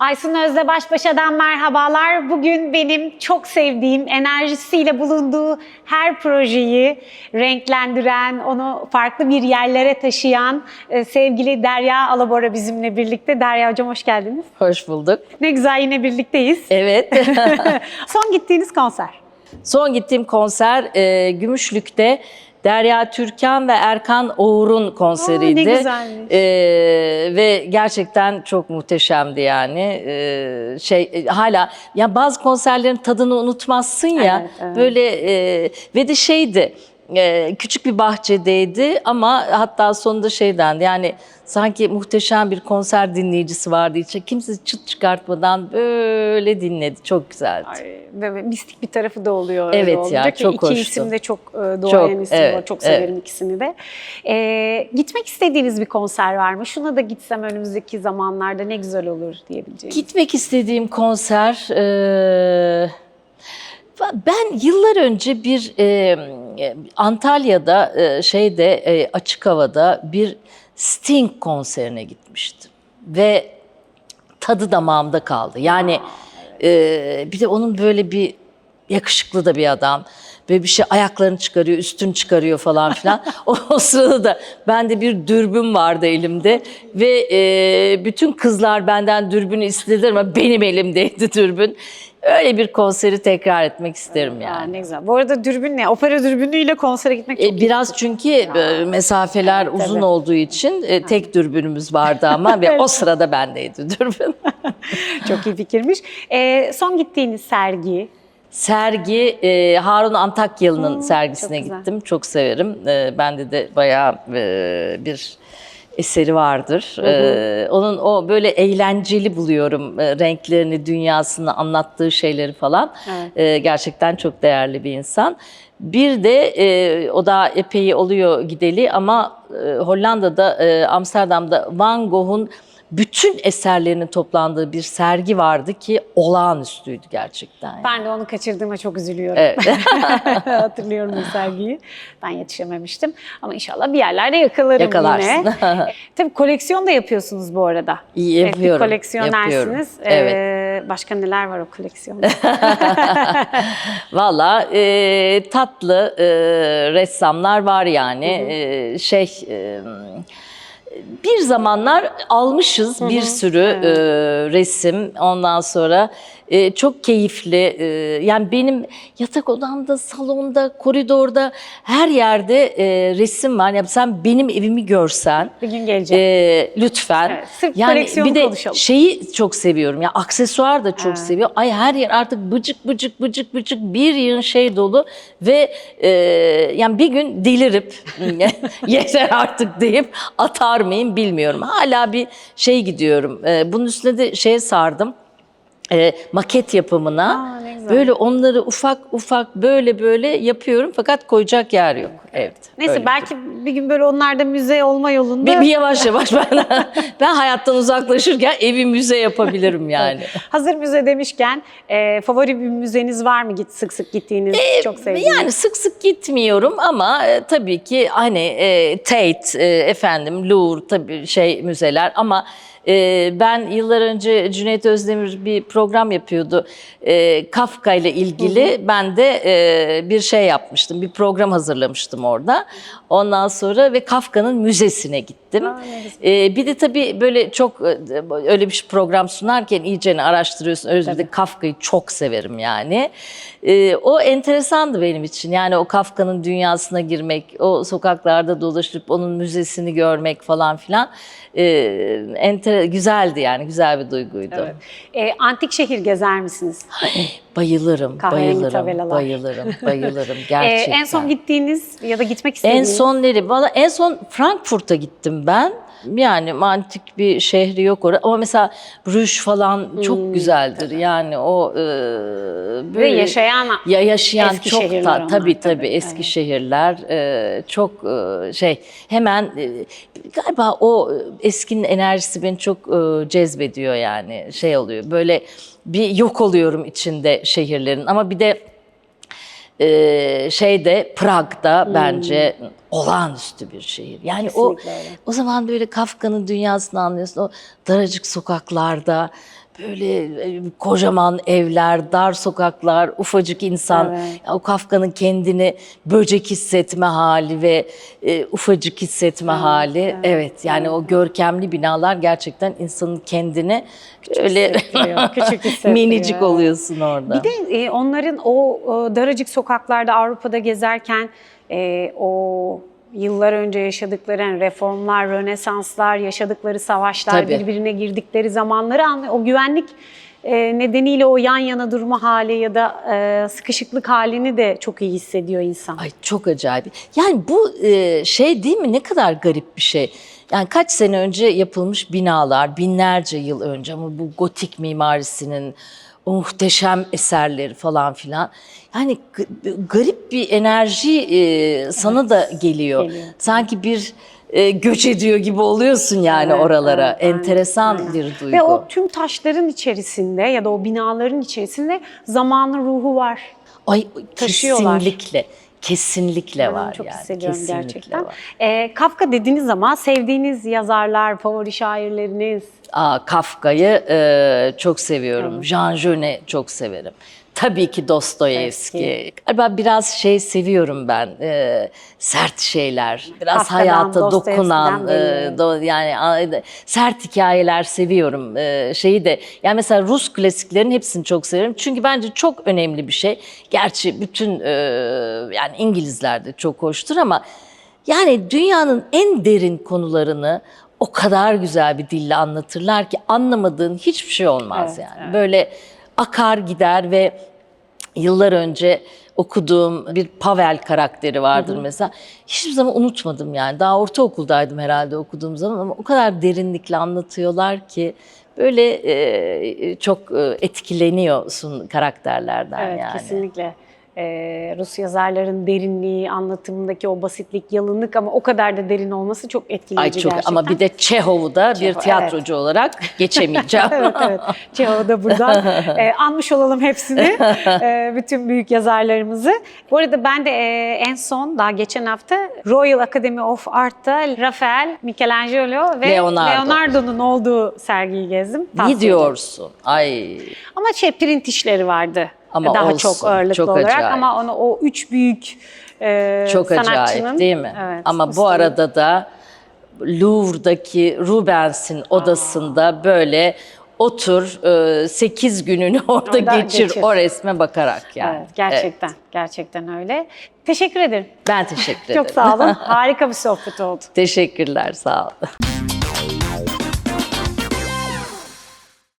Aysun Öz'le Baş Başa'dan merhabalar. Bugün benim çok sevdiğim, enerjisiyle bulunduğu her projeyi renklendiren, onu farklı bir yerlere taşıyan sevgili Derya Alabora bizimle birlikte. Derya Hocam hoş geldiniz. Hoş bulduk. Ne güzel yine birlikteyiz. Evet. Son gittiğiniz konser. Son gittiğim konser Gümüşlük'te Derya Türkan ve Erkan Oğur'un konseriydi. Ne güzelmiş. Ve gerçekten çok muhteşemdi yani. Hala ya bazı konserlerin tadını unutmazsın ya. Evet, evet. Böyle ve de şeydi. Küçük bir bahçedeydi ama hatta sonunda şey dendi, yani sanki muhteşem bir konser dinleyicisi vardı içe. Kimse çıt çıkartmadan böyle dinledi. Çok güzeldi. Böyle mistik bir tarafı da oluyor. Evet öyle ya, olunca. çok İki hoştu. isim de çok doğayan Çok, isim var. evet, Çok severim evet. ikisini de. Gitmek istediğiniz bir konser var mı? Şuna da gitsem önümüzdeki zamanlarda ne güzel olur diyebileceğiniz. Gitmek istediğim konser, ben yıllar önce bir Antalya'da açık havada bir Sting konserine gitmiştim ve tadı damağımda kaldı. Yani bir de onun böyle bir yakışıklı da bir adam. Böyle bir şey ayaklarını çıkarıyor, üstünü çıkarıyor falan filan. O sırada da bende bir dürbün vardı elimde ve bütün kızlar benden dürbünü istediler ama benim elimdeydi dürbün. Öyle bir konseri tekrar etmek isterim yani. Ne güzel. Bu arada dürbün ne? Opera dürbünüyle konsere gitmek çok Biraz çünkü mesafeler uzun tabii. olduğu için tek dürbünümüz vardı ama ve o sırada bendeydi dürbün. çok iyi fikirmiş. Son gittiğiniz sergi. Sergi, Harun Antakyalı'nın sergisine çok güzel. gittim. Çok severim. Bende de bayağı bir eseri vardır. Onun o böyle eğlenceli buluyorum renklerini, dünyasını, anlattığı şeyleri falan. Evet. Gerçekten çok değerli bir insan. Bir de o da epey oluyor gideli ama Hollanda'da, Amsterdam'da Van Gogh'un bütün eserlerinin toplandığı bir sergi vardı ki olağanüstüydü gerçekten. Yani. Ben de onu kaçırdığıma çok üzülüyorum. Evet. Hatırlıyorum o sergiyi. Ben yetişememiştim. Ama inşallah bir yerlerde yakalarım Yakalarsın. yine. Tabii koleksiyon da yapıyorsunuz bu arada. İyi yapıyorum. Evet, bir koleksiyonersiniz. Evet. Başka neler var o koleksiyonda? Valla tatlı ressamlar var yani. Bir zamanlar almışız bir sürü resim, ondan sonra çok keyifli. Yani benim yatak odamda, salonda, koridorda her yerde resim var. Yani sen benim evimi görsen Bir gün geleceğim. lütfen. Evet, sırf yani koleksiyonu bir de konuşalım. şeyi çok seviyorum. Ya aksesuar da çok seviyorum. Ay her yer artık bıcık bıcık bir yığın şey dolu ve yani bir gün delirip yeter artık deyip atar mıyım bilmiyorum. Hala bir şey gidiyorum. Bunun üstüne de şeye sardım. Maket yapımına. Ne güzel. Böyle onları ufak ufak böyle yapıyorum fakat koyacak yer yok evde. Neyse Öyle belki bir gün böyle onlarda müze olma yolunda. bir yavaş yavaş ben hayattan uzaklaşırken evi müze yapabilirim yani. Hazır müze demişken favori bir müzeniz var mı sık sık gittiğiniz, çok sevdiğiniz? Yani sık sık gitmiyorum ama tabii ki hani Tate, Louvre tabii müzeler ama ben yıllar önce Cüneyt Özdemir bir program yapıyordu. Kafka ile ilgili ben de bir şey yapmıştım. Bir program hazırlamıştım orada. Ondan sonra ve Kafka'nın müzesine gittim. Bir de tabii böyle çok öyle bir program sunarken iyicene araştırıyorsun. Özellikle Kafka'yı çok severim yani. O enteresandı benim için. Yani o Kafka'nın dünyasına girmek, o sokaklarda dolaşıp onun müzesini görmek falan filan. Güzeldi yani, güzel bir duyguydu. Evet. Antik şehir gezer misiniz? Bayılırım, Kahverengi tabelalar. bayılırım gerçekten. En son gittiğiniz ya da gitmek istediğiniz? En son Frankfurt'a gittim ben. Yani antik bir şehri yok orada ama mesela Bruges falan çok güzeldir. Yani o Ve böyle yaşayan eski çok şehirler onlar, tabii eski şehirler çok hemen galiba o eskinin enerjisi beni çok cezbediyor yani oluyor böyle bir yok oluyorum içinde şehirlerin ama bir de Prag'da bence olağanüstü bir şehir. Yani Kesinlikle öyle. o zaman böyle Kafka'nın dünyasını anlıyorsun. O daracık sokaklarda böyle kocaman evler, dar sokaklar, ufacık insan. Evet. O Kafka'nın kendini böcek hissetme hali ve ufacık hissetme hali. Evet, yani o görkemli binalar gerçekten insanın kendini öyle Küçük hissettiriyor. minicik oluyorsun orada. Bir de onların o daracık sokaklarda Avrupa'da gezerken o yıllar önce yaşadıkları yani reformlar, rönesanslar, yaşadıkları savaşlar, Tabii. birbirine girdikleri zamanları o güvenlik nedeniyle o yan yana durma hali ya da sıkışıklık halini de çok iyi hissediyor insan. Ay çok acayip. Yani bu şey değil mi, ne kadar garip bir şey. Yani kaç sene önce yapılmış binalar, binlerce yıl önce, ama bu gotik mimarisinin o muhteşem eserleri falan filan. Yani garip bir enerji sana da geliyor. Geliyor. Sanki bir göç ediyor gibi oluyorsun yani Evet, oralara. evet, aynen, Enteresan aynen. bir duygu. Ve o tüm taşların içerisinde ya da o binaların içerisinde zamanın ruhu var. Ay taşıyorlar. kesinlikle. Kesinlikle Ben onu var çok yani. hissediyorum Kesinlikle gerçekten. var. Kafka dediğiniz zaman sevdiğiniz yazarlar, favori şairleriniz. Kafka'yı çok seviyorum. Jean Genet'i çok severim. Tabii ki Dostoyevski. Galiba biraz şey seviyorum ben, sert şeyler. Biraz Kafka'dan, hayata Dostoyevski'den dokunan, belli. yani sert hikayeler seviyorum. Şeyi de, yani mesela Rus klasiklerin hepsini çok severim. Çünkü bence çok önemli bir şey. Gerçi bütün yani İngilizler de çok hoştur ama yani dünyanın en derin konularını o kadar güzel bir dille anlatırlar ki anlamadığın hiçbir şey olmaz Evet, yani. Böyle akar gider ve yıllar önce okuduğum bir Pavel karakteri vardır mesela. Hiçbir zaman unutmadım yani. Daha ortaokuldaydım herhalde okuduğum zaman ama o kadar derinlikle anlatıyorlar ki böyle çok etkileniyorsun karakterlerden Evet, yani. kesinlikle. Rus yazarların derinliği, anlatımındaki o basitlik, yalınlık ama o kadar da derin olması çok etkileyici Ay çok, gerçekten. ama bir de Çehov'u da bir Çehov, tiyatrocu olarak geçemeyeceğim. Evet, evet. Çehov'u da buradan anmış olalım hepsini, bütün büyük yazarlarımızı. Bu arada ben de en son, daha geçen hafta Royal Academy of Art'ta Rafael, Michelangelo ve Leonardo'nun olduğu sergiyi gezdim. Ne Tavsiye ederim. diyorsun? Ay. Ama print işleri vardı. Ama daha olsun, çok ağırlıklı çok olarak acayip. ama onu o üç büyük Çok sanatçının, acayip değil mi? Evet, Ama bu ustalığı. arada da Louvre'daki Rubens'in odasında böyle otur 8 gününü orada Orada geçir geçir. o resme bakarak yani. Evet, gerçekten, Evet. gerçekten öyle. Teşekkür ederim. Ben teşekkür ederim. Çok sağ olun. Harika bir sohbet oldu. Teşekkürler, sağ olun.